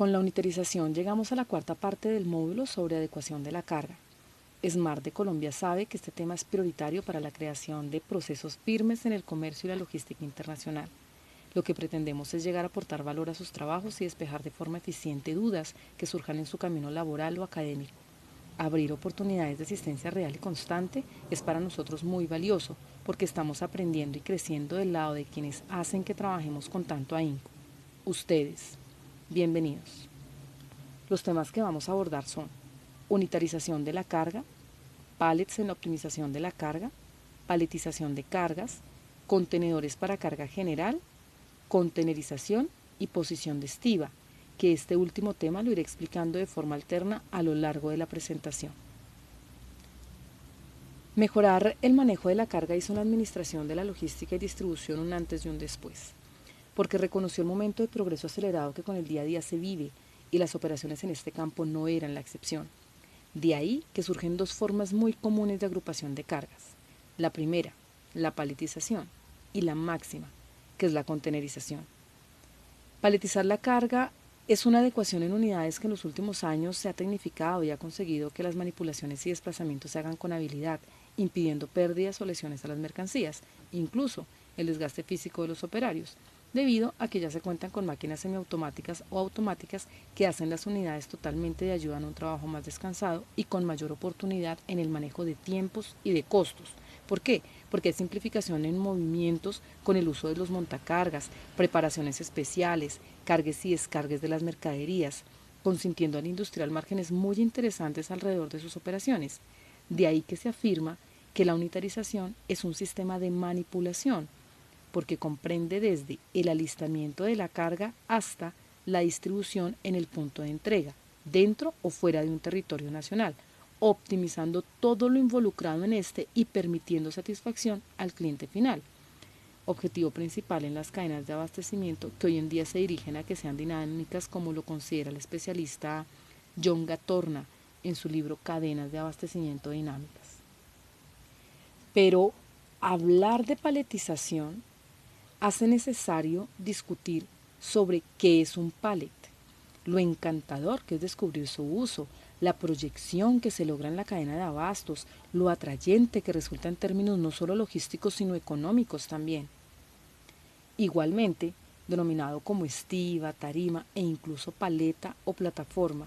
Con la uniterización llegamos a la cuarta parte del módulo sobre adecuación de la carga. SMART de Colombia sabe que este tema es prioritario para la creación de procesos firmes en el comercio y la logística internacional. Lo que pretendemos es llegar a aportar valor a sus trabajos y despejar de forma eficiente dudas que surjan en su camino laboral o académico. Abrir oportunidades de asistencia real y constante es para nosotros muy valioso porque estamos aprendiendo y creciendo del lado de quienes hacen que trabajemos con tanto ahínco. Ustedes. Bienvenidos. Los temas que vamos a abordar son unitarización de la carga, pallets en la optimización de la carga, paletización de cargas, contenedores para carga general, contenerización y posición de estiba, que este último tema lo iré explicando de forma alterna a lo largo de la presentación. Mejorar el manejo de la carga hizo una administración de la logística y distribución un antes y un después, porque reconoció el momento de progreso acelerado que con el día a día se vive y las operaciones en este campo no eran la excepción. De ahí que surgen dos formas muy comunes de agrupación de cargas. La primera, la paletización, y la máxima, que es la contenerización. Paletizar la carga es una adecuación en unidades que en los últimos años se ha tecnificado y ha conseguido que las manipulaciones y desplazamientos se hagan con habilidad, impidiendo pérdidas o lesiones a las mercancías, incluso el desgaste físico de los operarios, debido a que ya se cuentan con máquinas semiautomáticas o automáticas que hacen las unidades totalmente de ayuda en un trabajo más descansado y con mayor oportunidad en el manejo de tiempos y de costos. ¿Por qué? Porque hay simplificación en movimientos con el uso de los montacargas, preparaciones especiales, cargues y descargues de las mercaderías, consintiendo al industrial márgenes muy interesantes alrededor de sus operaciones. De ahí que se afirma que la unitarización es un sistema de manipulación, porque comprende desde el alistamiento de la carga hasta la distribución en el punto de entrega, dentro o fuera de un territorio nacional, optimizando todo lo involucrado en este y permitiendo satisfacción al cliente final. Objetivo principal en las cadenas de abastecimiento que hoy en día se dirigen a que sean dinámicas, como lo considera el especialista John Gatorna en su libro Cadenas de Abastecimiento Dinámicas. Pero hablar de paletización hace necesario discutir sobre qué es un pallet, lo encantador que es descubrir su uso, la proyección que se logra en la cadena de abastos, lo atrayente que resulta en términos no solo logísticos sino económicos también. Igualmente, denominado como estiba, tarima e incluso paleta o plataforma,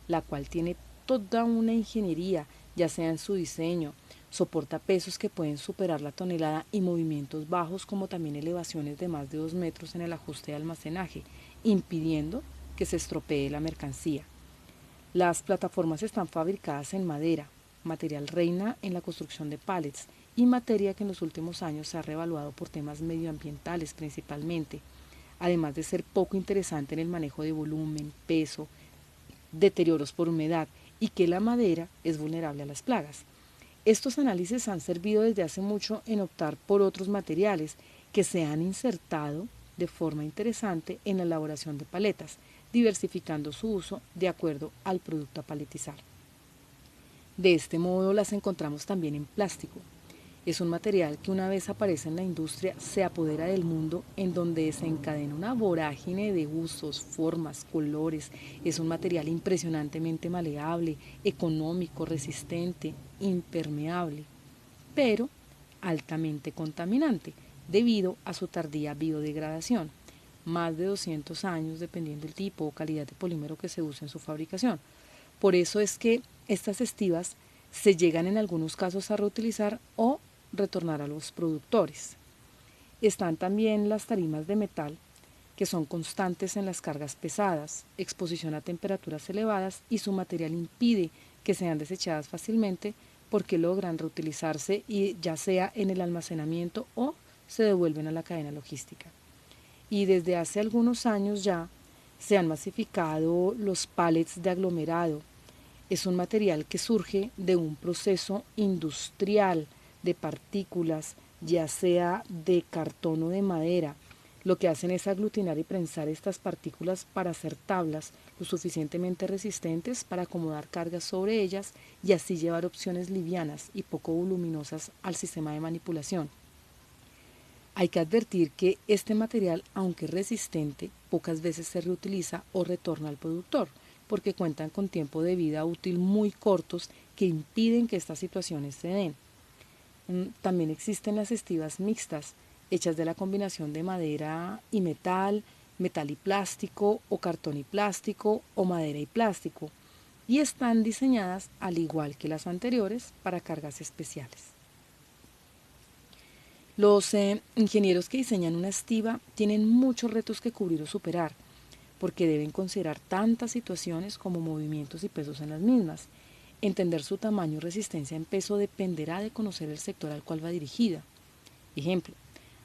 la cual tiene toda una ingeniería, ya sea en su diseño, soporta pesos que pueden superar la tonelada y movimientos bajos como también elevaciones de más de 2 metros en el ajuste de almacenaje, impidiendo que se estropee la mercancía. Las plataformas están fabricadas en madera, material reina en la construcción de pallets y materia que en los últimos años se ha revaluado por temas medioambientales principalmente, además de ser poco interesante en el manejo de volumen, peso, deterioros por humedad y que la madera es vulnerable a las plagas. Estos análisis han servido desde hace mucho en optar por otros materiales que se han insertado de forma interesante en la elaboración de paletas, diversificando su uso de acuerdo al producto a paletizar. De este modo las encontramos también en plástico. Es un material que una vez aparece en la industria se apodera del mundo, en donde desencadena una vorágine de usos, formas, colores. Es un material impresionantemente maleable, económico, resistente, impermeable, pero altamente contaminante debido a su tardía biodegradación, más de 200 años dependiendo del tipo o calidad de polímero que se use en su fabricación. Por eso es que estas estivas se llegan en algunos casos a reutilizar o retornar a los productores. Están también las tarimas de metal, que son constantes en las cargas pesadas, exposición a temperaturas elevadas y su material impide que sean desechadas fácilmente porque logran reutilizarse y ya sea en el almacenamiento o se devuelven a la cadena logística. Y desde hace algunos años ya se han masificado los pallets de aglomerado. Es un material que surge de un proceso industrial de partículas, ya sea de cartón o de madera. Lo que hacen es aglutinar y prensar estas partículas para hacer tablas lo suficientemente resistentes para acomodar cargas sobre ellas y así llevar opciones livianas y poco voluminosas al sistema de manipulación. Hay que advertir que este material, aunque resistente, pocas veces se reutiliza o retorna al productor, porque cuentan con tiempo de vida útil muy cortos que impiden que estas situaciones se den. También existen las estivas mixtas, hechas de la combinación de madera y metal, metal y plástico, o cartón y plástico, o madera y plástico, y están diseñadas, al igual que las anteriores, para cargas especiales. Los ingenieros que diseñan una estiva tienen muchos retos que cubrir o superar, porque deben considerar tantas situaciones como movimientos y pesos en las mismas. Entender su tamaño y resistencia en peso dependerá de conocer el sector al cual va dirigida. Ejemplo,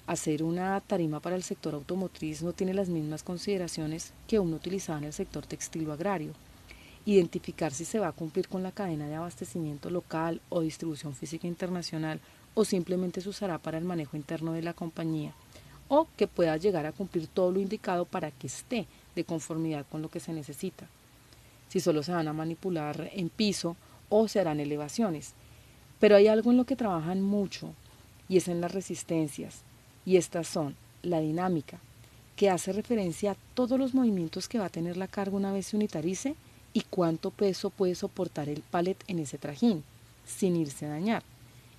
hacer una tarima para el sector automotriz no tiene las mismas consideraciones que uno utilizado en el sector textil o agrario. Identificar si se va a cumplir con la cadena de abastecimiento local o distribución física internacional, o simplemente se usará para el manejo interno de la compañía, o que pueda llegar a cumplir todo lo indicado para que esté de conformidad con lo que se necesita. Si solo se van a manipular en piso o se harán elevaciones. Pero hay algo en lo que trabajan mucho, y es en las resistencias, y estas son la dinámica, que hace referencia a todos los movimientos que va a tener la carga una vez se unitarice, y cuánto peso puede soportar el pallet en ese trajín, sin irse a dañar.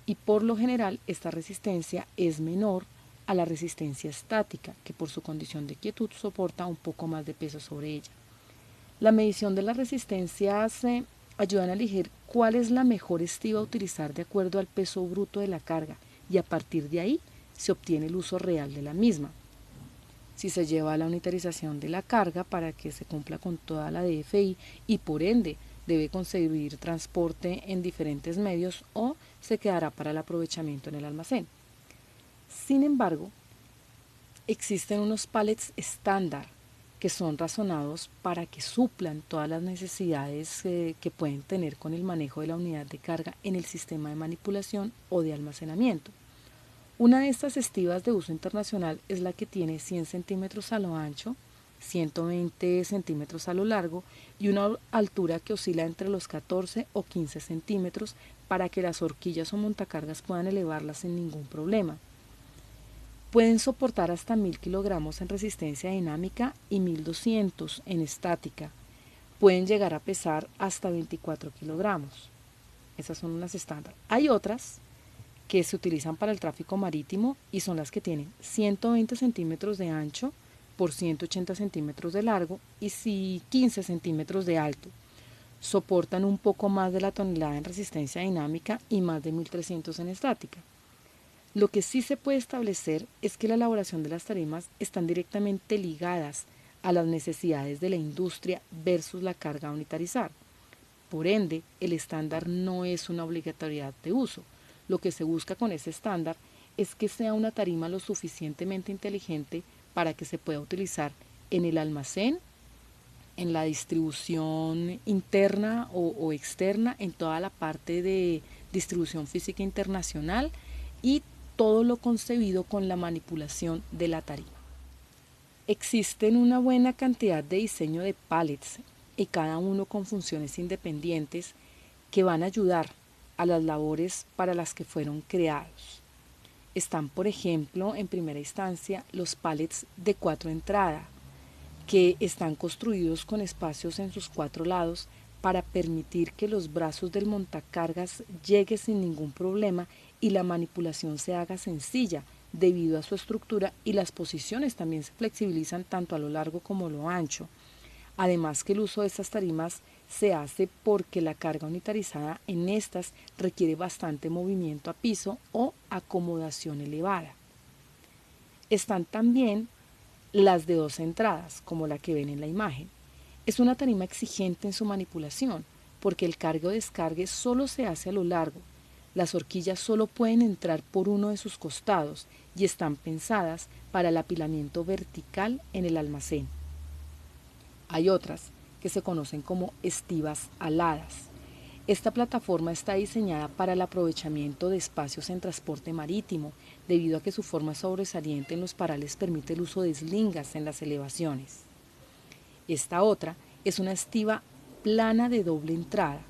Y por lo general esta resistencia es menor a la resistencia estática, que por su condición de quietud soporta un poco más de peso sobre ella. La medición de las resistencias ayudan a elegir cuál es la mejor estiva a utilizar de acuerdo al peso bruto de la carga, y a partir de ahí se obtiene el uso real de la misma. Si se lleva a la unitarización de la carga para que se cumpla con toda la DFI, y por ende debe conseguir transporte en diferentes medios, o se quedará para el aprovechamiento en el almacén. Sin embargo, existen unos pallets estándar que son razonados para que suplan todas las necesidades que pueden tener con el manejo de la unidad de carga en el sistema de manipulación o de almacenamiento. Una de estas estivas de uso internacional es la que tiene 100 centímetros a lo ancho, 120 centímetros a lo largo y una altura que oscila entre los 14 o 15 centímetros, para que las horquillas o montacargas puedan elevarlas sin ningún problema. Pueden soportar hasta 1000 kilogramos en resistencia dinámica y 1200 en estática. Pueden llegar a pesar hasta 24 kilogramos. Esas son unas estándar. Hay otras que se utilizan para el tráfico marítimo, y son las que tienen 120 centímetros de ancho por 180 centímetros de largo y 15 centímetros de alto. Soportan un poco más de la tonelada en resistencia dinámica y más de 1300 en estática. Lo que sí se puede establecer es que la elaboración de las tarimas están directamente ligadas a las necesidades de la industria versus la carga a unitarizar. Por ende, el estándar no es una obligatoriedad de uso. Lo que se busca con ese estándar es que sea una tarima lo suficientemente inteligente para que se pueda utilizar en el almacén, en la distribución interna o externa, en toda la parte de distribución física internacional, y todo lo concebido con la manipulación de la tarima. Existen una buena cantidad de diseño de pallets, y cada uno con funciones independientes que van a ayudar a las labores para las que fueron creados. Están, por ejemplo, en primera instancia, los pallets de 4 entradas, que están construidos con espacios en sus 4 lados para permitir que los brazos del montacargas llegue sin ningún problema y la manipulación se haga sencilla debido a su estructura, y las posiciones también se flexibilizan tanto a lo largo como a lo ancho. Además que el uso de estas tarimas se hace porque la carga unitarizada en estas requiere bastante movimiento a piso o acomodación elevada. Están también las de 2 entradas, como la que ven en la imagen. Es una tarima exigente en su manipulación, porque el cargue o descargue solo se hace a lo largo. Las horquillas solo pueden entrar por uno de sus costados y están pensadas para el apilamiento vertical en el almacén. Hay otras que se conocen como estivas aladas. Esta plataforma está diseñada para el aprovechamiento de espacios en transporte marítimo, debido a que su forma sobresaliente en los parales permite el uso de eslingas en las elevaciones. Esta otra es una estiva plana de doble entrada.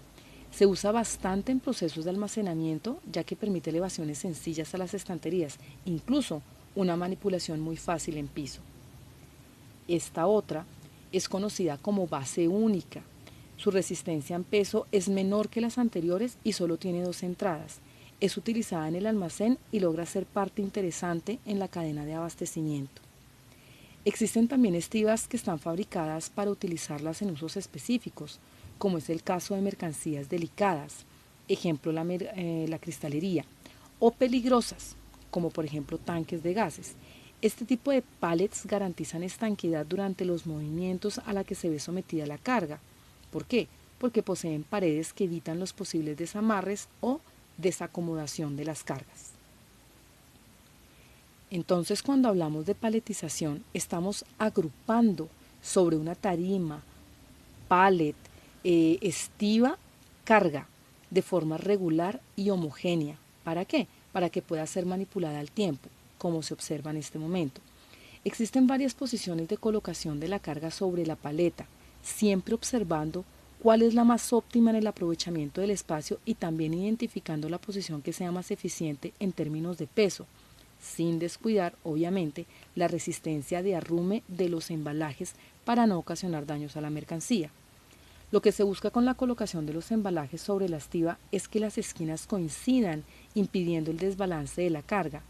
Se usa bastante en procesos de almacenamiento, ya que permite elevaciones sencillas a las estanterías, incluso una manipulación muy fácil en piso. Esta otra es conocida como base única. Su resistencia en peso es menor que las anteriores y solo tiene 2 entradas. Es utilizada en el almacén y logra ser parte interesante en la cadena de abastecimiento. Existen también estivas que están fabricadas para utilizarlas en usos específicos, como es el caso de mercancías delicadas, ejemplo la cristalería, o peligrosas, como por ejemplo tanques de gases. Este tipo de pallets garantizan estanqueidad durante los movimientos a la que se ve sometida la carga. ¿Por qué? Porque poseen paredes que evitan los posibles desamarres o desacomodación de las cargas. Entonces, cuando hablamos de paletización, estamos agrupando sobre una tarima, pallet, estiva, carga de forma regular y homogénea. ¿Para qué? Para que pueda ser manipulada al tiempo, como se observa en este momento. Existen varias posiciones de colocación de la carga sobre la paleta, siempre observando cuál es la más óptima en el aprovechamiento del espacio y también identificando la posición que sea más eficiente en términos de peso, sin descuidar, obviamente, la resistencia de arrume de los embalajes para no ocasionar daños a la mercancía. Lo que se busca con la colocación de los embalajes sobre la estiva es que las esquinas coincidan, impidiendo el desbalance de la carga.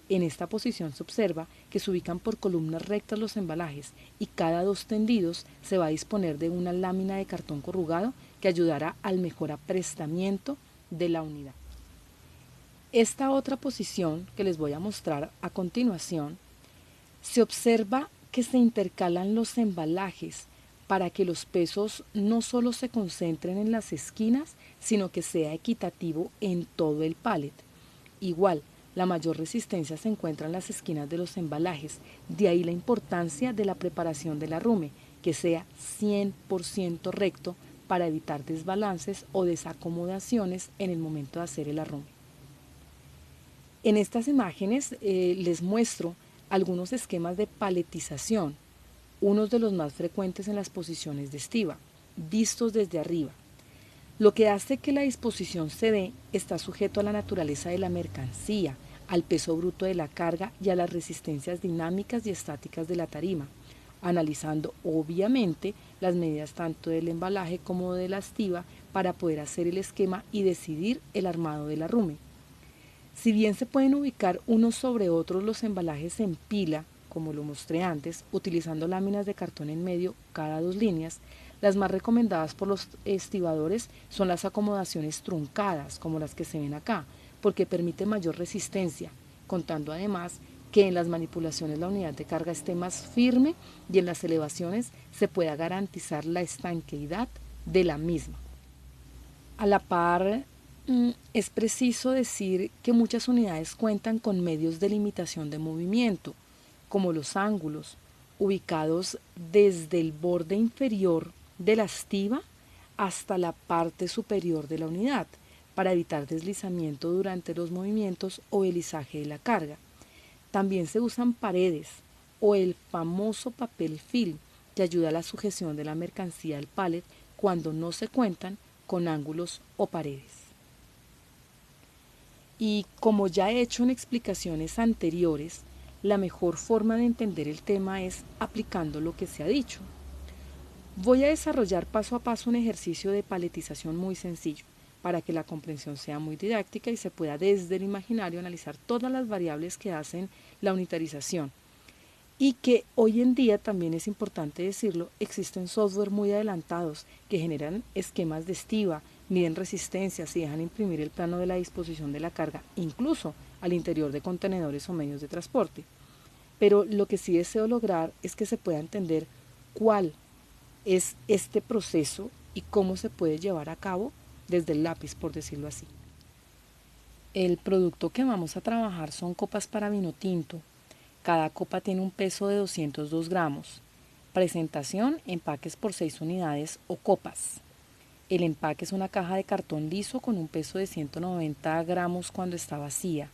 En esta posición se observa que se ubican por columnas rectas los embalajes y cada 2 tendidos se va a disponer de una lámina de cartón corrugado que ayudará al mejor aprestamiento de la unidad. Esta otra posición que les voy a mostrar a continuación, se observa que se intercalan los embalajes para que los pesos no solo se concentren en las esquinas, sino que sea equitativo en todo el pallet. Igual, la mayor resistencia se encuentra en las esquinas de los embalajes, de ahí la importancia de la preparación del arrume, que sea 100% recto para evitar desbalances o desacomodaciones en el momento de hacer el arrume. En estas imágenes les muestro algunos esquemas de paletización, unos de los más frecuentes en las posiciones de estiva, vistos desde arriba. Lo que hace que la disposición se dé está sujeto a la naturaleza de la mercancía, al peso bruto de la carga y a las resistencias dinámicas y estáticas de la tarima, analizando obviamente las medidas tanto del embalaje como de la estiva para poder hacer el esquema y decidir el armado del arrume. Si bien se pueden ubicar unos sobre otros los embalajes en pila, como lo mostré antes, utilizando láminas de cartón en medio cada 2 líneas, las más recomendadas por los estibadores son las acomodaciones truncadas, como las que se ven acá, porque permite mayor resistencia, contando además que en las manipulaciones la unidad de carga esté más firme y en las elevaciones se pueda garantizar la estanqueidad de la misma. A la par, es preciso decir que muchas unidades cuentan con medios de limitación de movimiento, como los ángulos, ubicados desde el borde inferior de la estiva hasta la parte superior de la unidad, para evitar deslizamiento durante los movimientos o el izaje de la carga. También se usan paredes o el famoso papel film, que ayuda a la sujeción de la mercancía al pallet cuando no se cuentan con ángulos o paredes. Y como ya he hecho en explicaciones anteriores, la mejor forma de entender el tema es aplicando lo que se ha dicho. Voy a desarrollar paso a paso un ejercicio de paletización muy sencillo, para que la comprensión sea muy didáctica y se pueda desde el imaginario analizar todas las variables que hacen la unitarización. Y que hoy en día, también es importante decirlo, existen software muy adelantados que generan esquemas de estiva, miden resistencias y dejan imprimir el plano de la disposición de la carga, incluso al interior de contenedores o medios de transporte. Pero lo que sí deseo lograr es que se pueda entender cuál es este proceso y cómo se puede llevar a cabo desde el lápiz, por decirlo así. El producto que vamos a trabajar son copas para vino tinto. Cada copa tiene un peso de 202 gramos. Presentación: empaques por 6 unidades o copas. El empaque es una caja de cartón liso con un peso de 190 gramos cuando está vacía.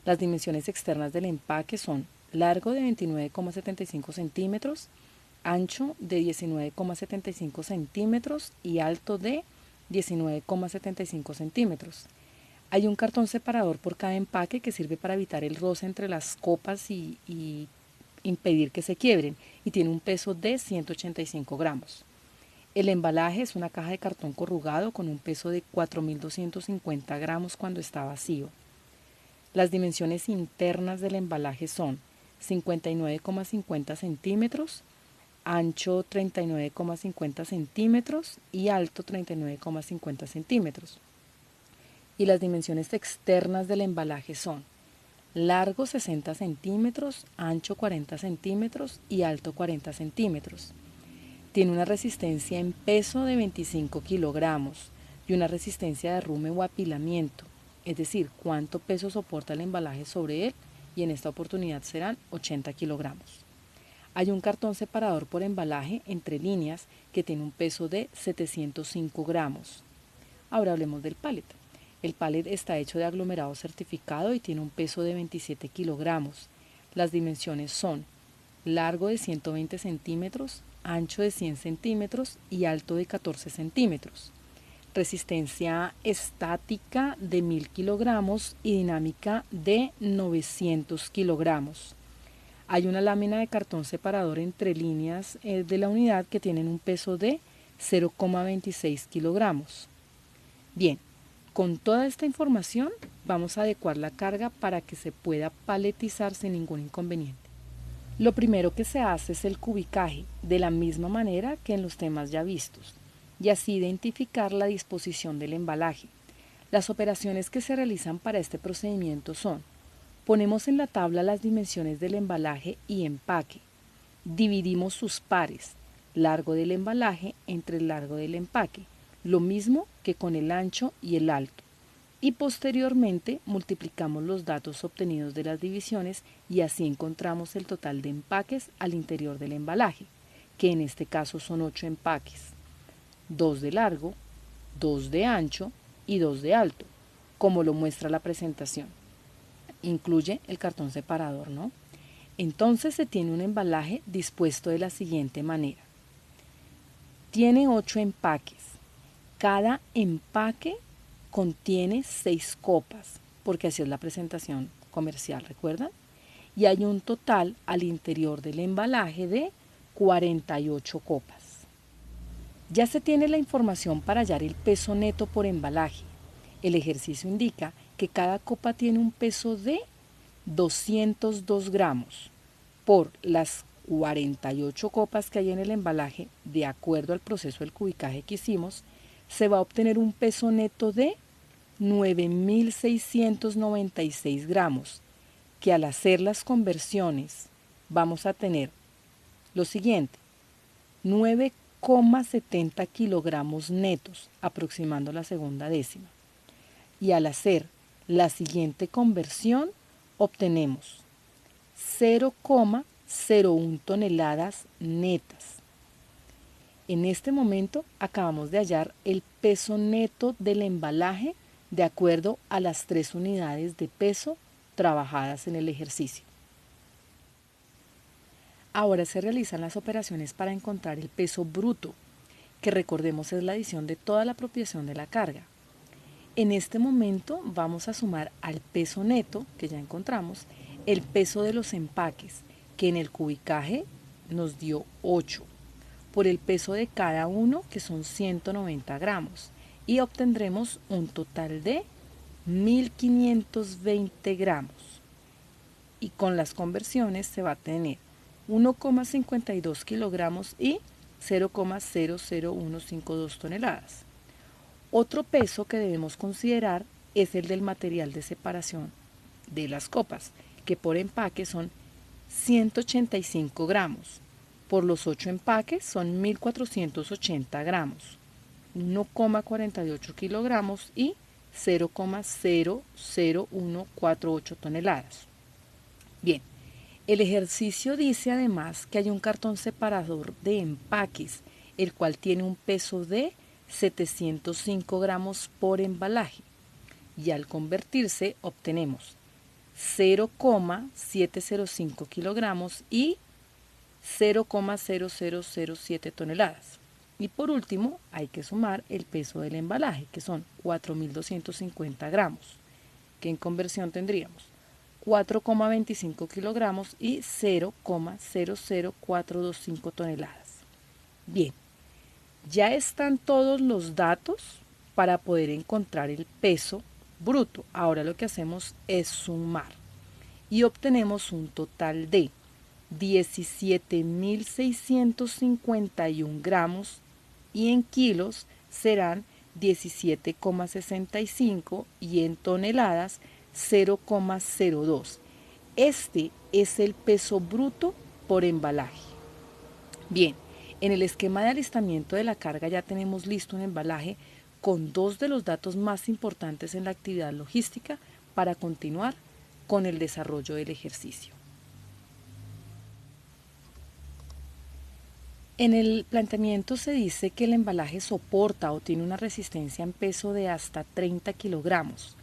Las dimensiones externas del empaque son largo de 29,75 centímetros, ancho de 19,75 centímetros y alto de 19,75 centímetros. Hay un cartón separador por cada empaque que sirve para evitar el roce entre las copas y impedir que se quiebren, y tiene un peso de 185 gramos. El embalaje es una caja de cartón corrugado con un peso de 4.250 gramos cuando está vacío. Las dimensiones internas del embalaje son 59,50 centímetros, ancho 39,50 centímetros y alto 39,50 centímetros. Y las dimensiones externas del embalaje son largo 60 centímetros, ancho 40 centímetros y alto 40 centímetros. Tiene una resistencia en peso de 25 kilogramos y una resistencia de derrumbe o apilamiento, es decir, cuánto peso soporta el embalaje sobre él, y en esta oportunidad serán 80 kilogramos. Hay un cartón separador por embalaje entre líneas que tiene un peso de 705 gramos. Ahora hablemos del pallet. El pallet está hecho de aglomerado certificado y tiene un peso de 27 kilogramos. Las dimensiones son largo de 120 centímetros, ancho de 100 centímetros y alto de 14 centímetros. Resistencia estática de 1000 kilogramos y dinámica de 900 kilogramos. Hay una lámina de cartón separador entre líneas de la unidad que tienen un peso de 0,26 kilogramos. Bien, con toda esta información vamos a adecuar la carga para que se pueda paletizar sin ningún inconveniente. Lo primero que se hace es el cubicaje, de la misma manera que en los temas ya vistos, y así identificar la disposición del embalaje. Las operaciones que se realizan para este procedimiento son: ponemos en la tabla las dimensiones del embalaje y empaque, dividimos sus pares, largo del embalaje entre el largo del empaque, lo mismo que con el ancho y el alto, y posteriormente multiplicamos los datos obtenidos de las divisiones y así encontramos el total de empaques al interior del embalaje, que en este caso son 8 empaques, 2 de largo, 2 de ancho y 2 de alto, como lo muestra la presentación. Incluye el cartón separador, ¿no? Entonces se tiene un embalaje dispuesto de la siguiente manera. Tiene 8 empaques. Cada empaque contiene 6 copas, porque así es la presentación comercial, ¿recuerdan? Y hay un total al interior del embalaje de 48 copas. Ya se tiene la información para hallar el peso neto por embalaje. El ejercicio indica que cada copa tiene un peso de 202 gramos. Por las 48 copas que hay en el embalaje, de acuerdo al proceso del cubicaje que hicimos, se va a obtener un peso neto de 9.696 gramos, que al hacer las conversiones vamos a tener lo siguiente: 9,70 kilogramos netos, aproximando la segunda décima. Y al hacer la siguiente conversión obtenemos 0,01 toneladas netas. En este momento acabamos de hallar el peso neto del embalaje de acuerdo a las 3 unidades de peso trabajadas en el ejercicio. Ahora se realizan las operaciones para encontrar el peso bruto, que recordemos es la adición de toda la apropiación de la carga. En este momento vamos a sumar al peso neto, que ya encontramos, el peso de los empaques, que en el cubicaje nos dio 8, por el peso de cada uno, que son 190 gramos, y obtendremos un total de 1.520 gramos. Y con las conversiones se va a tener 1,52 kilogramos y 0,00152 toneladas. Otro peso que debemos considerar es el del material de separación de las copas, que por empaque son 185 gramos. Por los 8 empaques son 1.480 gramos, 1,48 kilogramos y 0,00148 toneladas. Bien, el ejercicio dice además que hay un cartón separador de empaques, el cual tiene un peso de 705 gramos por embalaje, y al convertirse obtenemos 0,705 kilogramos y 0,0007 toneladas. Y por último hay que sumar el peso del embalaje, que son 4.250 gramos. que en conversión tendríamos 4,25 kilogramos y 0,00425 toneladas. Bien, ya están todos los datos para poder encontrar el peso bruto. Ahora lo que hacemos es sumar y obtenemos un total de 17.651 gramos y en kilos serán 17,65 y en toneladas 0,02. Este es el peso bruto por embalaje. Bien, en el esquema de alistamiento de la carga ya tenemos listo un embalaje con dos de los datos más importantes en la actividad logística para continuar con el desarrollo del ejercicio. En el planteamiento se dice que el embalaje soporta o tiene una resistencia en peso de hasta 30 kilogramos.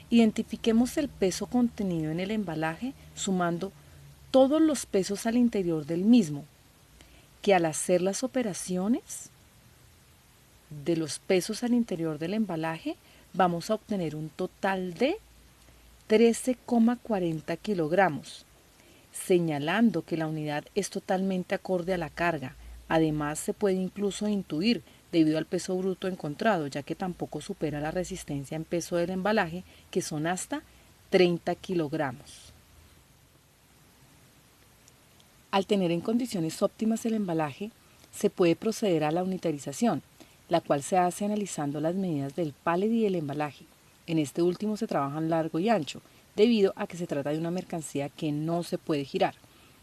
Identifiquemos el peso contenido en el embalaje sumando todos los pesos al interior del mismo, que al hacer las operaciones de los pesos al interior del embalaje vamos a obtener un total de 13,40 kilogramos, señalando que la unidad es totalmente acorde a la carga. Además, se puede incluso intuir debido al peso bruto encontrado, ya que tampoco supera la resistencia en peso del embalaje, que son hasta 30 kilogramos. Al tener en condiciones óptimas el embalaje, se puede proceder a la unitarización, la cual se hace analizando las medidas del pallet y del embalaje. En este último se trabajan largo y ancho, debido a que se trata de una mercancía que no se puede girar.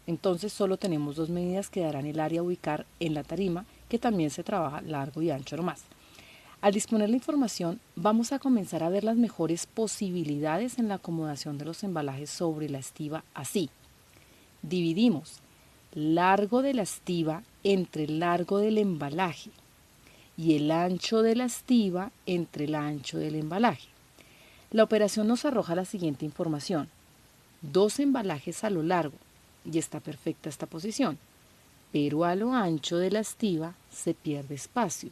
Entonces solo tenemos dos medidas que darán el área a ubicar en la tarima, que también se trabaja largo y ancho nomás. Al disponer la información, vamos a comenzar a ver las mejores posibilidades en la acomodación de los embalajes sobre la estiba así. Dividimos largo de la estiba entre el largo del embalaje y el ancho de la estiba entre el ancho del embalaje. La operación nos arroja la siguiente información: 2 embalajes a lo largo, y está perfecta esta posición, pero a lo ancho de la estiba se pierde espacio,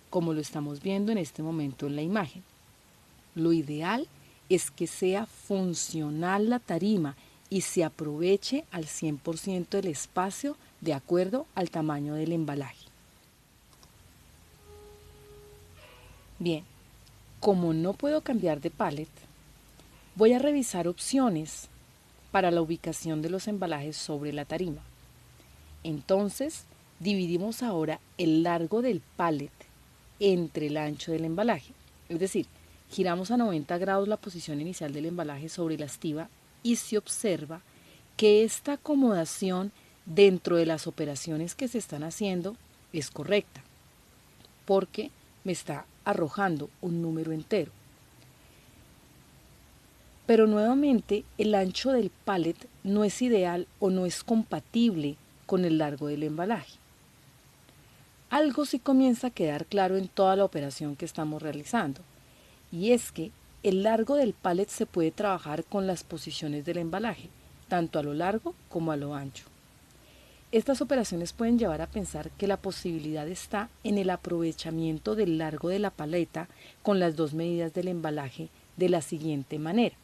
como lo estamos viendo en este momento en la imagen. Lo ideal es que sea funcional la tarima y se aproveche al 100% el espacio de acuerdo al tamaño del embalaje. Bien, como no puedo cambiar de pallet, voy a revisar opciones para la ubicación de los embalajes sobre la tarima. Entonces, dividimos ahora el largo del pallet entre el ancho del embalaje. Es decir, giramos a 90 grados la posición inicial del embalaje sobre la estiba y se observa que esta acomodación dentro de las operaciones que se están haciendo es correcta, porque me está arrojando un número entero. Pero nuevamente el ancho del pallet no es ideal o no es compatible con el largo del embalaje. Algo sí comienza a quedar claro en toda la operación que estamos realizando, y es que el largo del pallet se puede trabajar con las posiciones del embalaje, tanto a lo largo como a lo ancho. Estas operaciones pueden llevar a pensar que la posibilidad está en el aprovechamiento del largo de la paleta con las dos medidas del embalaje de la siguiente manera.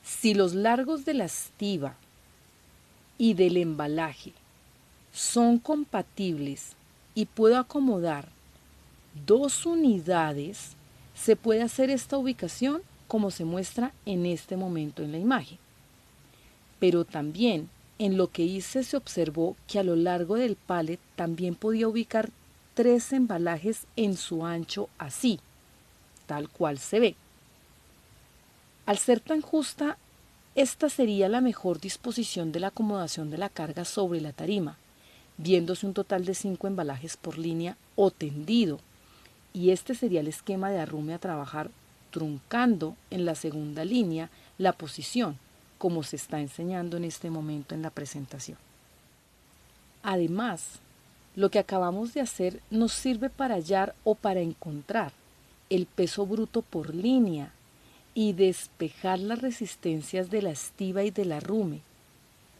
Si los largos de la estiba y del embalaje son compatibles y puedo acomodar 2 unidades, se puede hacer esta ubicación como se muestra en este momento en la imagen. Pero también en lo que hice se observó que a lo largo del pallet también podía ubicar 3 embalajes en su ancho así, tal cual se ve. Al ser tan justa, esta sería la mejor disposición de la acomodación de la carga sobre la tarima, viéndose un total de 5 embalajes por línea o tendido, y este sería el esquema de arrume a trabajar, truncando en la segunda línea la posición, como se está enseñando en este momento en la presentación. Además, lo que acabamos de hacer nos sirve para hallar o para encontrar el peso bruto por línea y despejar las resistencias de la estiba y del arrume.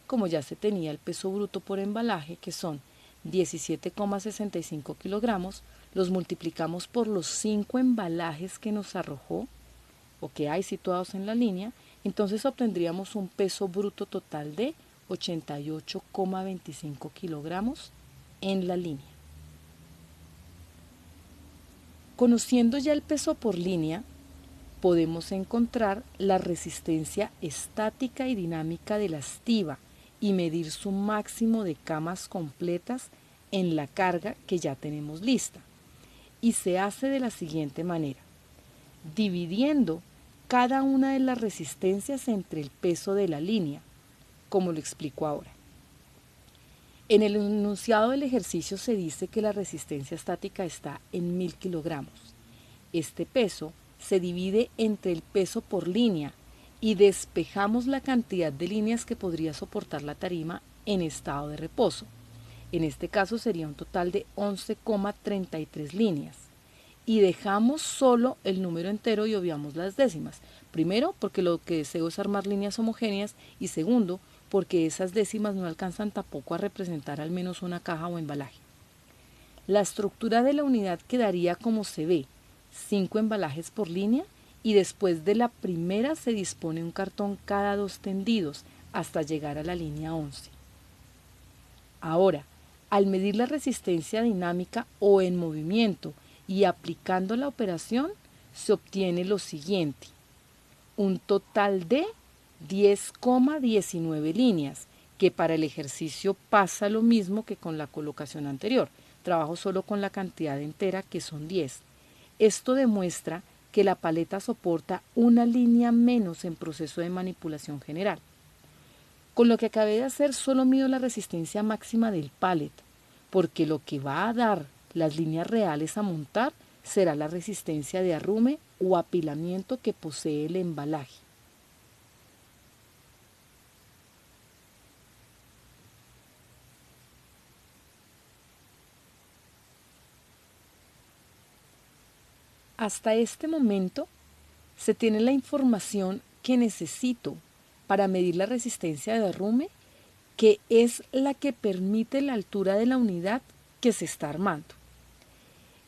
Como ya se tenía el peso bruto por embalaje, que son 17,65 kilogramos, los multiplicamos por los 5 embalajes que nos arrojó o que hay situados en la línea, entonces obtendríamos un peso bruto total de 88,25 kilogramos en la línea. Conociendo ya el peso por línea, podemos encontrar la resistencia estática y dinámica de la estiba y medir su máximo de camas completas en la carga que ya tenemos lista. Y se hace de la siguiente manera, dividiendo cada una de las resistencias entre el peso de la línea, como lo explico ahora. En el enunciado del ejercicio se dice que la resistencia estática está en 1000 kilogramos. Este peso se divide entre el peso por línea y despejamos la cantidad de líneas que podría soportar la tarima en estado de reposo. En este caso sería un total de 11,33 líneas. Y dejamos solo el número entero y obviamos las décimas. Primero, porque lo que deseo es armar líneas homogéneas, y segundo, porque esas décimas no alcanzan tampoco a representar al menos una caja o embalaje. La estructura de la unidad quedaría como se ve, 5 embalajes por línea, y después de la primera se dispone un cartón cada 2 tendidos hasta llegar a la línea 11. Ahora, al medir la resistencia dinámica o en movimiento y aplicando la operación, se obtiene lo siguiente: un total de 10,19 líneas, que para el ejercicio pasa lo mismo que con la colocación anterior. Trabajo solo con la cantidad entera, que son 10. Esto demuestra que la paleta soporta una línea menos en proceso de manipulación general. Con lo que acabé de hacer solo mido la resistencia máxima del pallet, porque lo que va a dar las líneas reales a montar será la resistencia de arrume o apilamiento que posee el embalaje. Hasta este momento se tiene la información que necesito para medir la resistencia de arrume, que es la que permite la altura de la unidad que se está armando.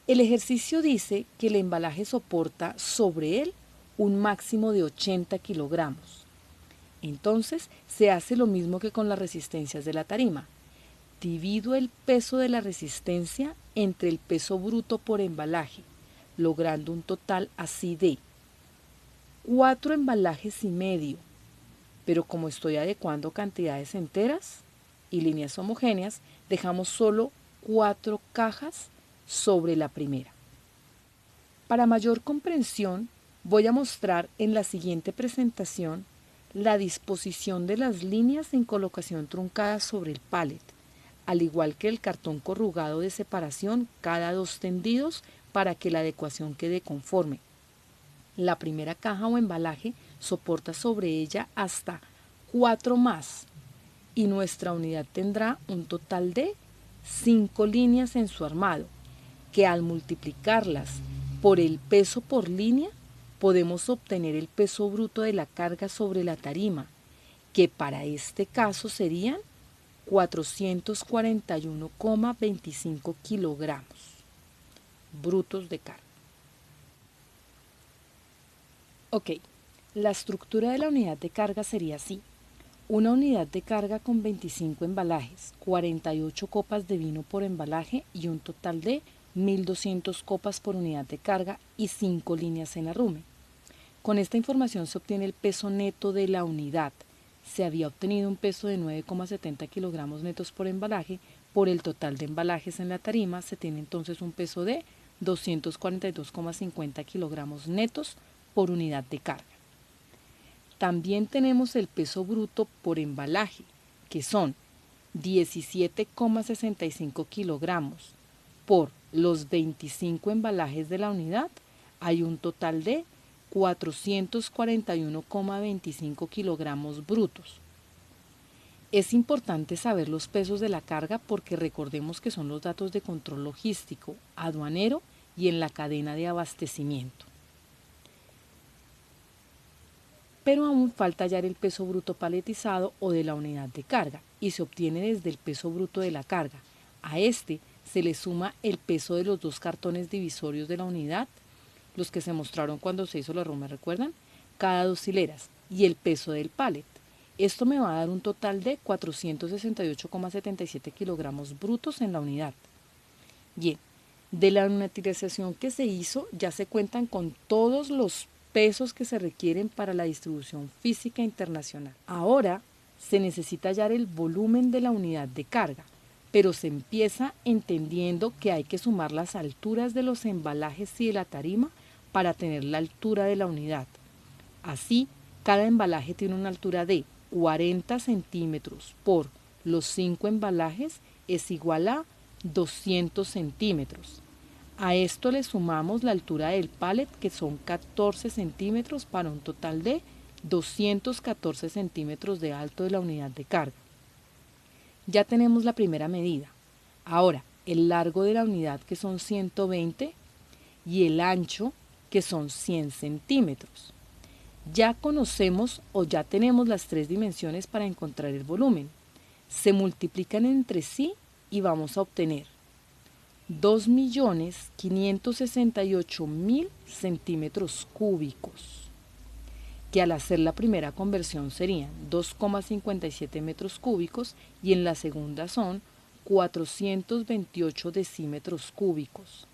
El ejercicio dice que el embalaje soporta sobre él un máximo de 80 kilogramos. Entonces se hace lo mismo que con las resistencias de la tarima. Divido el peso de la resistencia entre el peso bruto por embalaje, logrando un total así de 4 embalajes y medio, pero como estoy adecuando cantidades enteras y líneas homogéneas, dejamos solo 4 cajas sobre la primera. Para mayor comprensión, voy a mostrar en la siguiente presentación la disposición de las líneas en colocación truncada sobre el pallet, al igual que el cartón corrugado de separación cada 2 tendidos para que la adecuación quede conforme. La primera caja o embalaje soporta sobre ella hasta 4 más, y nuestra unidad tendrá un total de 5 líneas en su armado, que al multiplicarlas por el peso por línea podemos obtener el peso bruto de la carga sobre la tarima, que para este caso serían 441,25 kilogramos brutos de carga. Ok, la estructura de la unidad de carga sería así: una unidad de carga con 25 embalajes, 48 copas de vino por embalaje y un total de 1200 copas por unidad de carga y 5 líneas en arrume. Con esta información se obtiene el peso neto de la unidad. Se había obtenido un peso de 9,70 kilogramos netos por embalaje. Por el total de embalajes en la tarima se tiene entonces un peso de 242,50 kilogramos netos por unidad de carga. También tenemos el peso bruto por embalaje, que son 17,65 kilogramos. Por los 25 embalajes de la unidad hay un total de 441,25 kilogramos brutos. Es importante saber los pesos de la carga porque recordemos que son los datos de control logístico, aduanero y en la cadena de abastecimiento. Pero aún falta hallar el peso bruto paletizado o de la unidad de carga, y se obtiene desde el peso bruto de la carga. A este se le suma el peso de los 2 cartones divisorios de la unidad, los que se mostraron cuando se hizo la Roma, ¿recuerdan? Cada 2 hileras, y el peso del pallet. Esto me va a dar un total de 468,77 kilogramos brutos en la unidad. Bien, de la miniaturización que se hizo ya se cuentan con todos los pesos que se requieren para la distribución física internacional. Ahora se necesita hallar el volumen de la unidad de carga, pero se empieza entendiendo que hay que sumar las alturas de los embalajes y de la tarima para tener la altura de la unidad. Así, cada embalaje tiene una altura de 40 centímetros por los 5 embalajes es igual a 200 centímetros. A esto le sumamos la altura del pallet, que son 14 centímetros, para un total de 214 centímetros de alto de la unidad de carga. Ya tenemos la primera medida. Ahora, el largo de la unidad, que son 120, y el ancho, que son 100 centímetros. Ya conocemos o ya tenemos las 3 dimensiones para encontrar el volumen. Se multiplican entre sí y vamos a obtener 2.568.000 centímetros cúbicos, que al hacer la primera conversión serían 2,57 metros cúbicos y en la segunda son 428 decímetros cúbicos.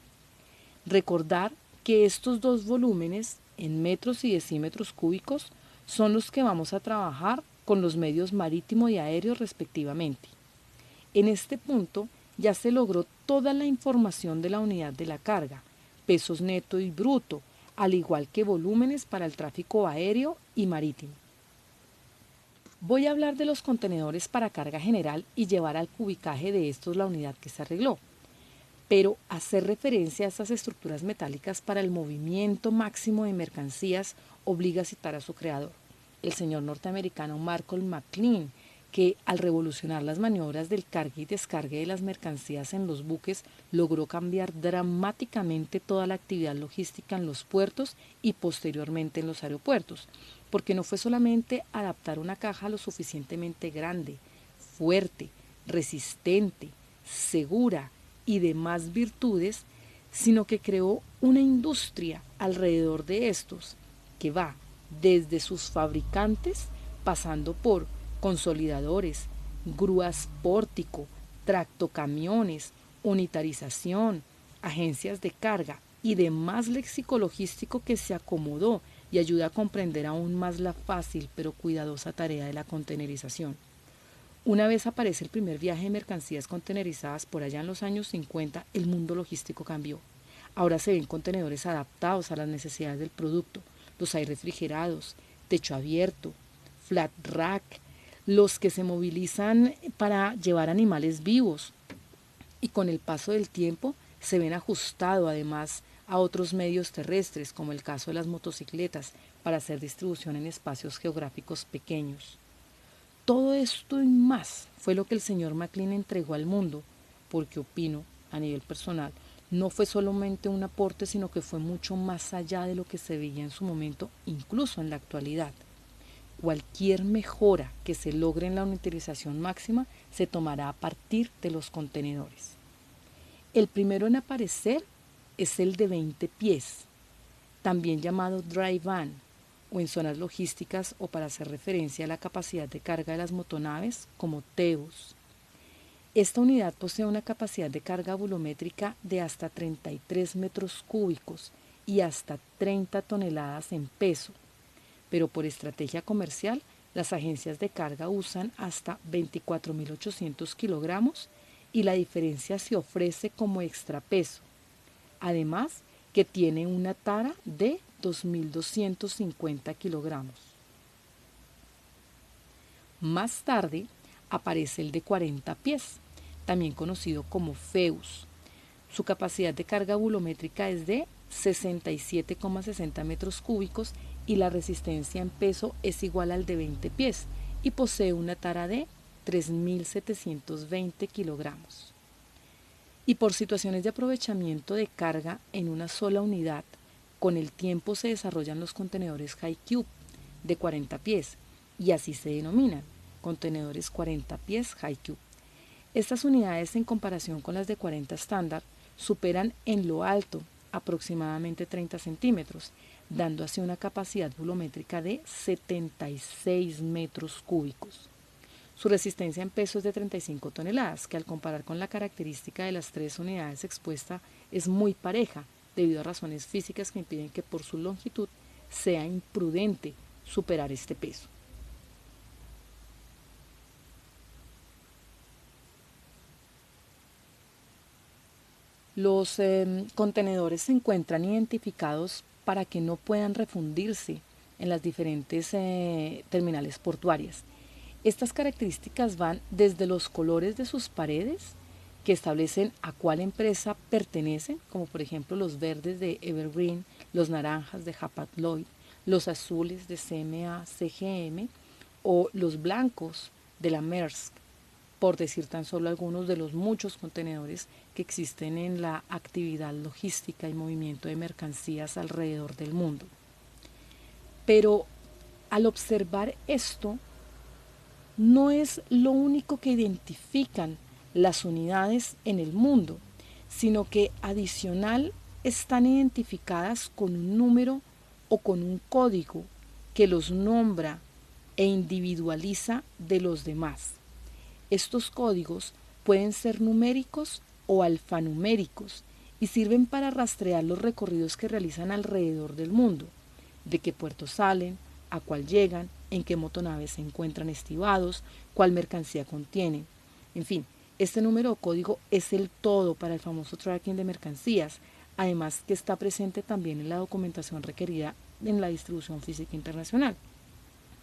Recordar que estos dos volúmenes en metros y decímetros cúbicos son los que vamos a trabajar con los medios marítimo y aéreo respectivamente. En este punto ya se logró toda la información de la unidad de la carga, pesos neto y bruto, al igual que volúmenes para el tráfico aéreo y marítimo. Voy a hablar de los contenedores para carga general y llevar al cubicaje de estos la unidad que se arregló, pero hacer referencia a estas estructuras metálicas para el movimiento máximo de mercancías obliga a citar a su creador, el señor norteamericano Malcolm McLean, que al revolucionar las maniobras del cargue y descargue de las mercancías en los buques logró cambiar dramáticamente toda la actividad logística en los puertos y posteriormente en los aeropuertos, porque no fue solamente adaptar una caja lo suficientemente grande, fuerte, resistente, segura y demás virtudes, sino que creó una industria alrededor de estos, que va desde sus fabricantes, pasando por consolidadores, grúas pórtico, tractocamiones, unitarización, agencias de carga y demás léxico logístico que se acomodó y ayuda a comprender aún más la fácil pero cuidadosa tarea de la contenerización. Una vez aparece el primer viaje de mercancías contenerizadas por allá en los años 50, el mundo logístico cambió. Ahora se ven contenedores adaptados a las necesidades del producto, los hay refrigerados, techo abierto, flat rack, los que se movilizan para llevar animales vivos y con el paso del tiempo se ven ajustados además a otros medios terrestres, como el caso de las motocicletas, para hacer distribución en espacios geográficos pequeños. Todo esto y más fue lo que el señor McLean entregó al mundo, porque opino, a nivel personal, no fue solamente un aporte, sino que fue mucho más allá de lo que se veía en su momento, incluso en la actualidad. Cualquier mejora que se logre en la unitarización máxima se tomará a partir de los contenedores. El primero en aparecer es el de 20 pies, también llamado dry van, o en zonas logísticas o para hacer referencia a la capacidad de carga de las motonaves como TEUs. Esta unidad posee una capacidad de carga volumétrica de hasta 33 metros cúbicos y hasta 30 toneladas en peso, pero por estrategia comercial las agencias de carga usan hasta 24.800 kilogramos y la diferencia se ofrece como extrapeso. Además, que tiene una tara de 2.250 kilogramos. Más tarde aparece el de 40 pies, también conocido como FEUS. Su capacidad de carga volumétrica es de 67,60 metros cúbicos y la resistencia en peso es igual al de 20 pies y posee una tara de 3.720 kilogramos. Y por situaciones de aprovechamiento de carga en una sola unidad, con el tiempo se desarrollan los contenedores High Cube de 40 pies y así se denominan, contenedores 40 pies High Cube. Estas unidades en comparación con las de 40 estándar superan en lo alto aproximadamente 30 centímetros, dando así una capacidad volumétrica de 76 metros cúbicos. Su resistencia en peso es de 35 toneladas, que al comparar con la característica de las 3 unidades expuestas es muy pareja, debido a razones físicas que impiden que por su longitud sea imprudente superar este peso. Los contenedores se encuentran identificados para que no puedan refundirse en las diferentes terminales portuarias. Estas características van desde los colores de sus paredes, que establecen a cuál empresa pertenecen, como por ejemplo los verdes de Evergreen, los naranjas de Hapag-Lloyd, los azules de CMA-CGM o los blancos de la Maersk, por decir tan solo algunos de los muchos contenedores que existen en la actividad logística y movimiento de mercancías alrededor del mundo. Pero al observar esto, no es lo único que identifican las unidades en el mundo, sino que adicional están identificadas con un número o con un código que los nombra e individualiza de los demás. Estos códigos pueden ser numéricos o alfanuméricos y sirven para rastrear los recorridos que realizan alrededor del mundo, de qué puertos salen, a cuál llegan, en qué motonaves se encuentran estivados, cuál mercancía contienen. En fin, este número o código es el todo para el famoso tracking de mercancías, además que está presente también en la documentación requerida en la distribución física internacional,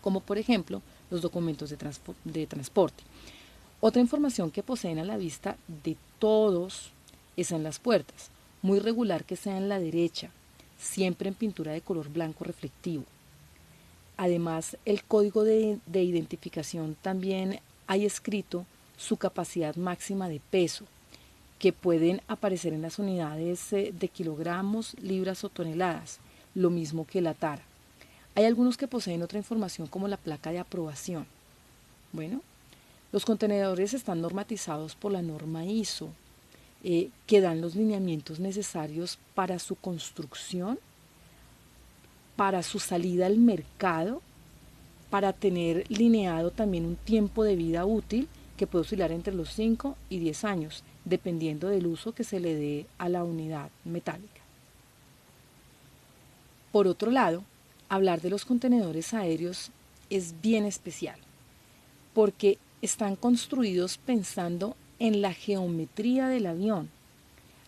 como por ejemplo los documentos de transporte. Otra información que poseen a la vista de todos es en las puertas, muy regular que sea en la derecha, siempre en pintura de color blanco reflectivo. Además, el código de identificación también hay escrito su capacidad máxima de peso, que pueden aparecer en las unidades de kilogramos, libras o toneladas, lo mismo que la tara. Hay algunos que poseen otra información como la placa de aprobación. Bueno, los contenedores están normatizados por la norma ISO, que dan los lineamientos necesarios para su construcción, para su salida al mercado, para tener lineado también un tiempo de vida útil que puede oscilar entre los 5 y 10 años, dependiendo del uso que se le dé a la unidad metálica. Por otro lado, hablar de los contenedores aéreos es bien especial, porque están construidos pensando en la geometría del avión,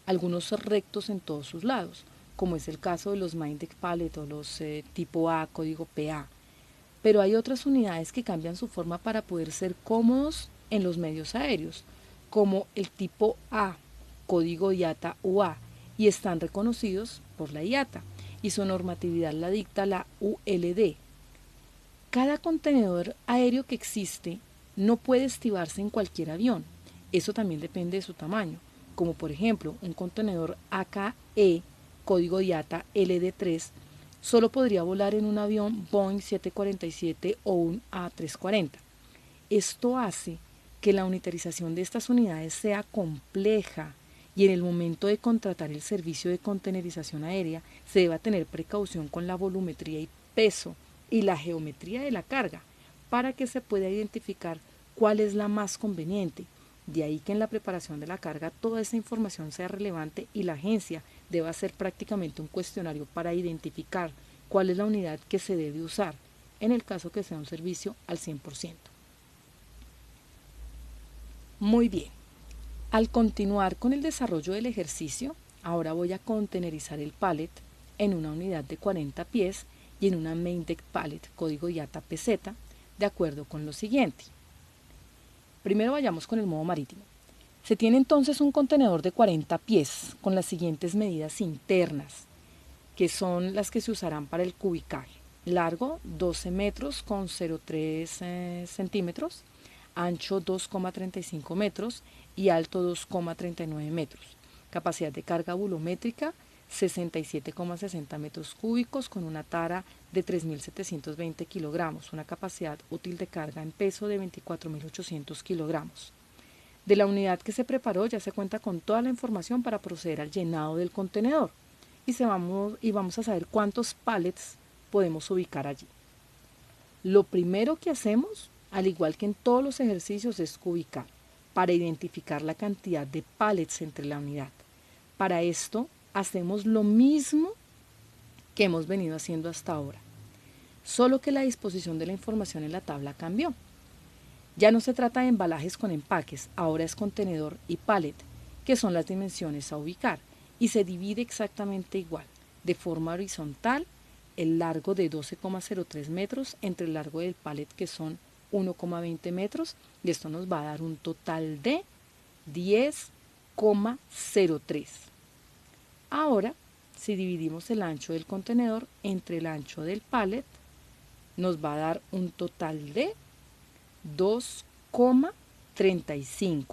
algunos rectos en todos sus lados, como es el caso de los main deck pallet o los tipo A, código PA. Pero hay otras unidades que cambian su forma para poder ser cómodos en los medios aéreos, como el tipo A, código IATA UA, y están reconocidos por la IATA, y su normatividad la dicta la ULD. Cada contenedor aéreo que existe no puede estibarse en cualquier avión, eso también depende de su tamaño, como por ejemplo un contenedor AKE, código IATA LD3, solo podría volar en un avión Boeing 747 o un A340. Esto hace que la unitarización de estas unidades sea compleja y en el momento de contratar el servicio de contenerización aérea se deba tener precaución con la volumetría y peso y la geometría de la carga para que se pueda identificar cuál es la más conveniente. De ahí que en la preparación de la carga toda esa información sea relevante y la agencia deba hacer prácticamente un cuestionario para identificar cuál es la unidad que se debe usar, en el caso que sea un servicio al 100%. Muy bien, al continuar con el desarrollo del ejercicio, ahora voy a contenerizar el pallet en una unidad de 40 pies y en una main deck pallet, código IATA PZ, de acuerdo con lo siguiente. Primero vayamos con el modo marítimo. Se tiene entonces un contenedor de 40 pies con las siguientes medidas internas, que son las que se usarán para el cubicaje. Largo 12 metros con 0,3 centímetros, ancho 2,35 metros y alto 2,39 metros. Capacidad de carga volumétrica 67,60 metros cúbicos con una tara de 3.720 kilogramos, una capacidad útil de carga en peso de 24.800 kilogramos. De la unidad que se preparó ya se cuenta con toda la información para proceder al llenado del contenedor. y vamos a saber cuántos pallets podemos ubicar allí. Lo primero que hacemos, al igual que en todos los ejercicios, es ubicar para identificar la cantidad de pallets entre la unidad. Para esto hacemos lo mismo que hemos venido haciendo hasta ahora, solo que la disposición de la información en la tabla cambió. Ya no se trata de embalajes con empaques, ahora es contenedor y pallet, que son las dimensiones a ubicar, y se divide exactamente igual, de forma horizontal, el largo de 12,03 metros entre el largo del pallet, que son 1,20 metros, y esto nos va a dar un total de 10,03. Ahora, si dividimos el ancho del contenedor entre el ancho del pallet, nos va a dar un total de 2,35.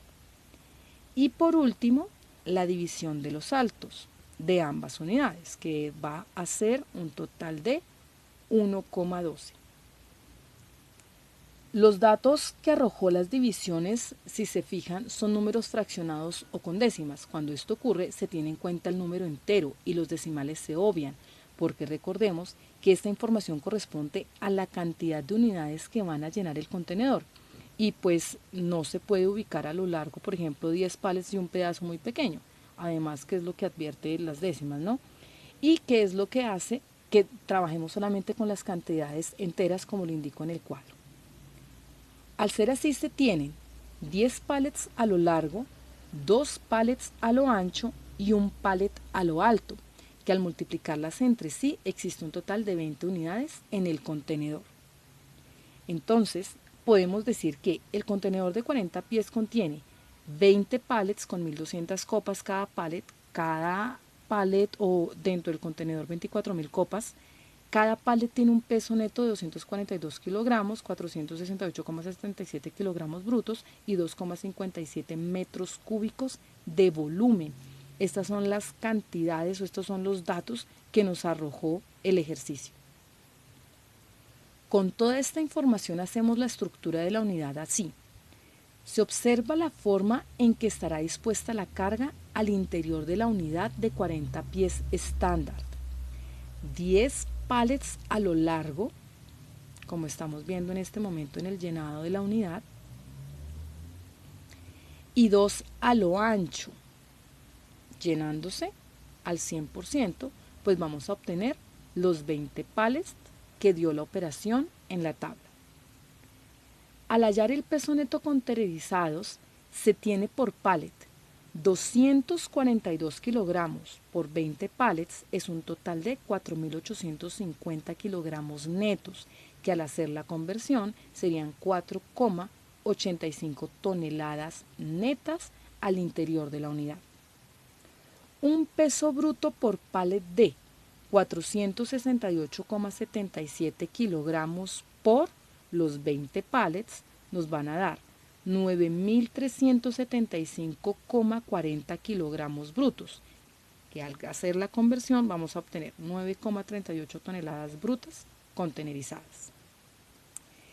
Y por último, la división de los altos de ambas unidades, que va a ser un total de 1,12. Los datos que arrojó las divisiones, si se fijan, son números fraccionados o con décimas. Cuando esto ocurre, se tiene en cuenta el número entero y los decimales se obvian, porque recordemos que esta información corresponde a la cantidad de unidades que van a llenar el contenedor. Y pues no se puede ubicar a lo largo, por ejemplo, 10 pallets y un pedazo muy pequeño. Además, que es lo que advierte las décimas, ¿no? Y que es lo que hace que trabajemos solamente con las cantidades enteras, como lo indico en el cuadro. Al ser así, se tienen 10 pallets a lo largo, 2 pallets a lo ancho y un pallet a lo alto, que al multiplicarlas entre sí existe un total de 20 unidades en el contenedor. Entonces, podemos decir que el contenedor de 40 pies contiene 20 pallets con 1200 copas cada pallet o dentro del contenedor 24.000 copas. Cada pallet tiene un peso neto de 242 kilogramos, 468,77 kilogramos brutos y 2,57 metros cúbicos de volumen. Estas son las cantidades o estos son los datos que nos arrojó el ejercicio. Con toda esta información hacemos la estructura de la unidad así. Se observa la forma en que estará dispuesta la carga al interior de la unidad de 40 pies estándar. 10 pallets a lo largo, como estamos viendo en este momento en el llenado de la unidad, y 2 a lo ancho, llenándose al 100%, pues vamos a obtener los 20 pallets que dio la operación en la tabla. Al hallar el peso neto conterizados, se tiene por pallet 242 kilogramos por 20 pallets, es un total de 4.850 kilogramos netos, que al hacer la conversión serían 4,85 toneladas netas al interior de la unidad. Un peso bruto por pallet de 468,77 kilogramos por los 20 pallets nos van a dar 9.375,40 kilogramos brutos, que al hacer la conversión vamos a obtener 9,38 toneladas brutas contenerizadas.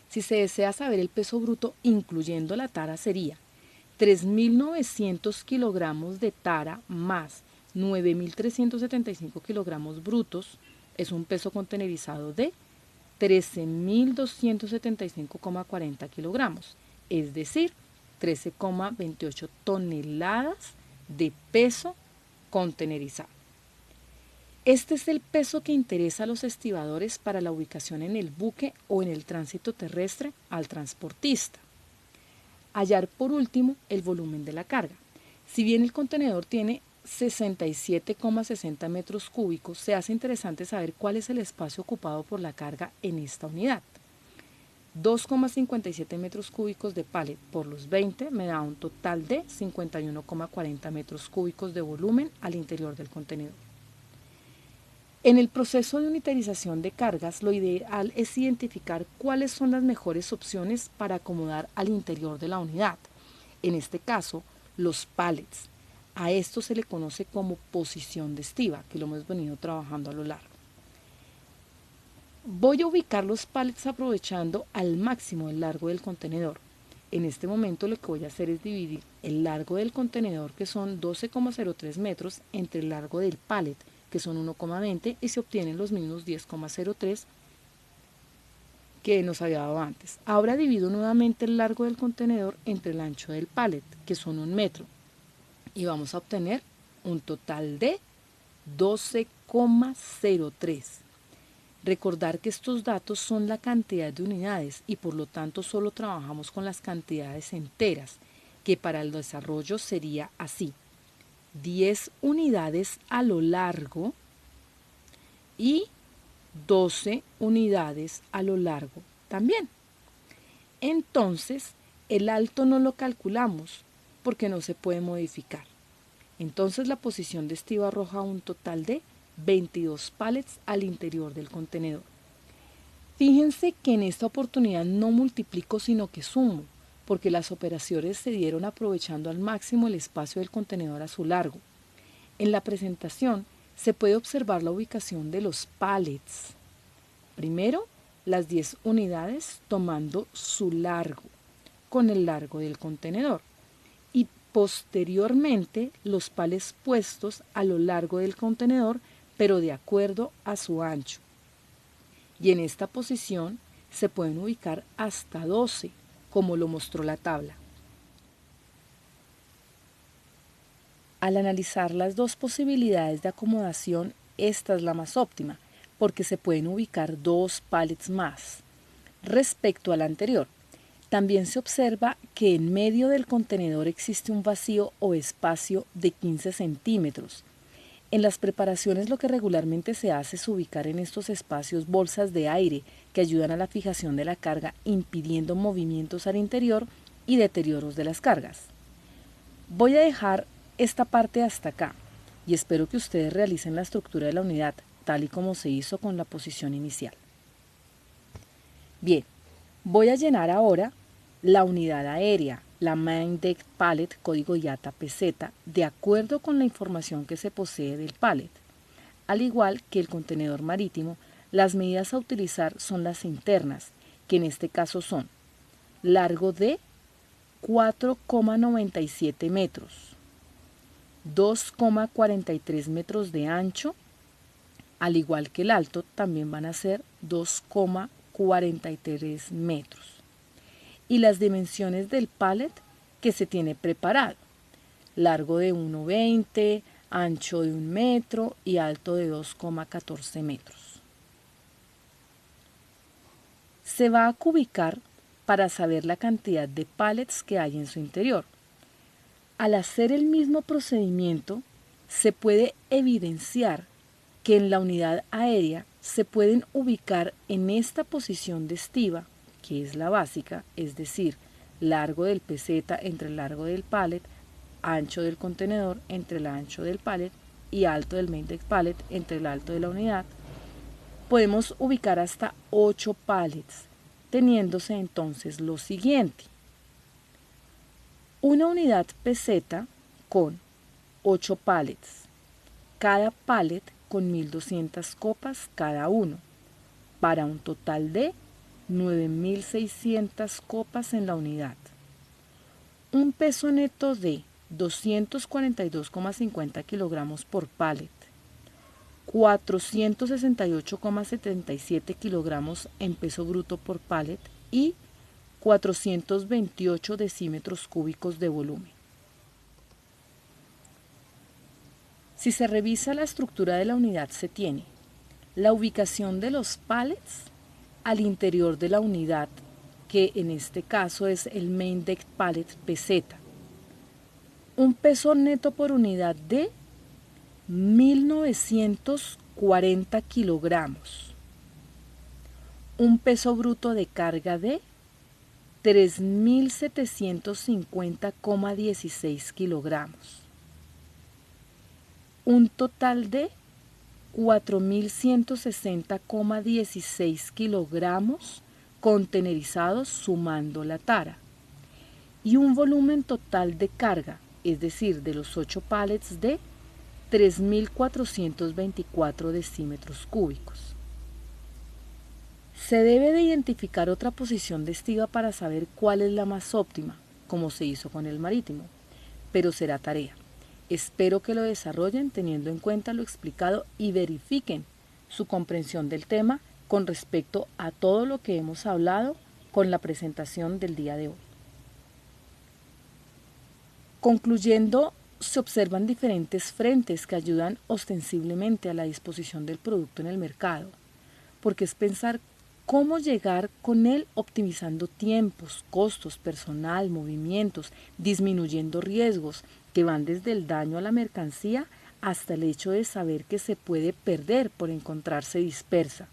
Si se desea saber el peso bruto incluyendo la tara, sería 3.900 kilogramos de tara más 9.375 kilogramos brutos, es un peso contenerizado de 13.275,40 kilogramos, es decir, 13,28 toneladas de peso contenerizado. Este es el peso que interesa a los estibadores para la ubicación en el buque o en el tránsito terrestre al transportista. Hallar por último el volumen de la carga. Si bien el contenedor tiene 67,60 metros cúbicos, se hace interesante saber cuál es el espacio ocupado por la carga en esta unidad. 2,57 metros cúbicos de pallet por los 20 me da un total de 51,40 metros cúbicos de volumen al interior del contenedor. En el proceso de unitarización de cargas, lo ideal es identificar cuáles son las mejores opciones para acomodar al interior de la unidad. En este caso, los pallets. A esto se le conoce como posición de estiba, que lo hemos venido trabajando a lo largo. Voy a ubicar los pallets aprovechando al máximo el largo del contenedor. En este momento lo que voy a hacer es dividir el largo del contenedor, que son 12,03 metros, entre el largo del pallet, que son 1,20, y se obtienen los mismos 10,03 que nos había dado antes. Ahora divido nuevamente el largo del contenedor entre el ancho del pallet, que son 1 metro, y vamos a obtener un total de 12,03. Recordar que estos datos son la cantidad de unidades y por lo tanto solo trabajamos con las cantidades enteras, que para el desarrollo sería así: 10 unidades a lo largo y 12 unidades a lo largo también. Entonces, el alto no lo calculamos porque no se puede modificar. Entonces la posición de estiba arroja un total de 22 pallets al interior del contenedor. Fíjense que en esta oportunidad no multiplico sino que sumo, porque las operaciones se dieron aprovechando al máximo el espacio del contenedor a su largo. En la presentación se puede observar la ubicación de los pallets. Primero, las 10 unidades tomando su largo con el largo del contenedor y posteriormente los pallets puestos a lo largo del contenedor, pero de acuerdo a su ancho. Y en esta posición se pueden ubicar hasta 12, como lo mostró la tabla. Al analizar las dos posibilidades de acomodación, esta es la más óptima, porque se pueden ubicar 2 pallets más. Respecto a la anterior, también se observa que en medio del contenedor existe un vacío o espacio de 15 centímetros. En las preparaciones lo que regularmente se hace es ubicar en estos espacios bolsas de aire que ayudan a la fijación de la carga, impidiendo movimientos al interior y deterioros de las cargas. Voy a dejar esta parte hasta acá y espero que ustedes realicen la estructura de la unidad tal y como se hizo con la posición inicial. Bien, voy a llenar ahora la unidad aérea, la Main Deck Pallet código IATA PZ, de acuerdo con la información que se posee del pallet. Al igual que el contenedor marítimo, las medidas a utilizar son las internas, que en este caso son largo de 4,97 metros, 2,43 metros de ancho, al igual que el alto también van a ser 2,43 metros. Y las dimensiones del pallet que se tiene preparado: largo de 1,20, ancho de 1 metro y alto de 2,14 metros. Se va a cubicar para saber la cantidad de pallets que hay en su interior. Al hacer el mismo procedimiento, se puede evidenciar que en la unidad aérea se pueden ubicar en esta posición de estiba, que es la básica, es decir, largo del peseta entre el largo del pallet, ancho del contenedor entre el ancho del pallet y alto del main deck pallet entre el alto de la unidad. Podemos ubicar hasta 8 pallets, teniéndose entonces lo siguiente: una unidad peseta con 8 pallets, cada pallet con 1200 copas cada uno, para un total de 9600 copas en la unidad. Un peso neto de 242,50 kilogramos por pallet, 468,77 kilogramos en peso bruto por pallet y 428 decímetros cúbicos de volumen. Si se revisa la estructura de la unidad, se tiene la ubicación de los pallets al interior de la unidad, que en este caso es el Main Deck Pallet PZ. Un peso neto por unidad de 1940 kilogramos. Un peso bruto de carga de 3750,16 kilogramos. Un total de 4160,16 kilogramos contenerizados sumando la tara. Y un volumen total de carga, es decir, de los 8 pallets, de 3424 decímetros cúbicos. Se debe de identificar otra posición de estiba para saber cuál es la más óptima, como se hizo con el marítimo, pero será tarea. Espero que lo desarrollen teniendo en cuenta lo explicado y verifiquen su comprensión del tema con respecto a todo lo que hemos hablado con la presentación del día de hoy. Concluyendo, se observan diferentes frentes que ayudan ostensiblemente a la disposición del producto en el mercado, porque es pensar cómo llegar con él optimizando tiempos, costos, personal, movimientos, disminuyendo riesgos que van desde el daño a la mercancía hasta el hecho de saber que se puede perder por encontrarse dispersa.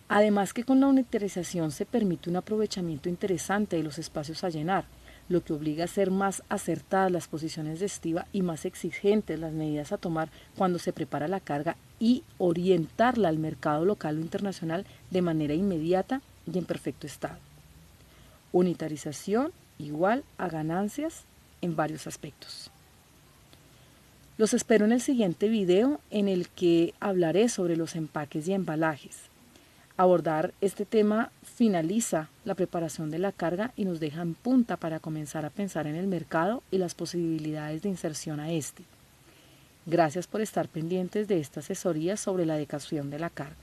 Además que con la unitarización se permite un aprovechamiento interesante de los espacios a llenar, lo que obliga a ser más acertadas las posiciones de estiva y más exigentes las medidas a tomar cuando se prepara la carga y orientarla al mercado local o internacional de manera inmediata y en perfecto estado. Unitarización igual a ganancias en varios aspectos. Los espero en el siguiente video en el que hablaré sobre los empaques y embalajes. Abordar este tema finaliza la preparación de la carga y nos deja en punta para comenzar a pensar en el mercado y las posibilidades de inserción a este. Gracias por estar pendientes de esta asesoría sobre la adecuación de la carga.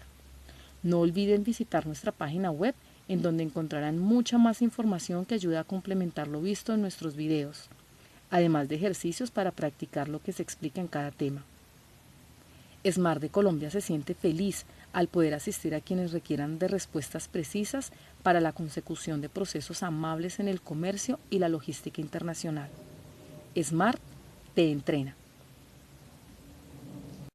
No olviden visitar nuestra página web en donde encontrarán mucha más información que ayuda a complementar lo visto en nuestros videos, además de ejercicios para practicar lo que se explica en cada tema. Smart de Colombia se siente feliz al poder asistir a quienes requieran de respuestas precisas para la consecución de procesos amables en el comercio y la logística internacional. Smart te entrena.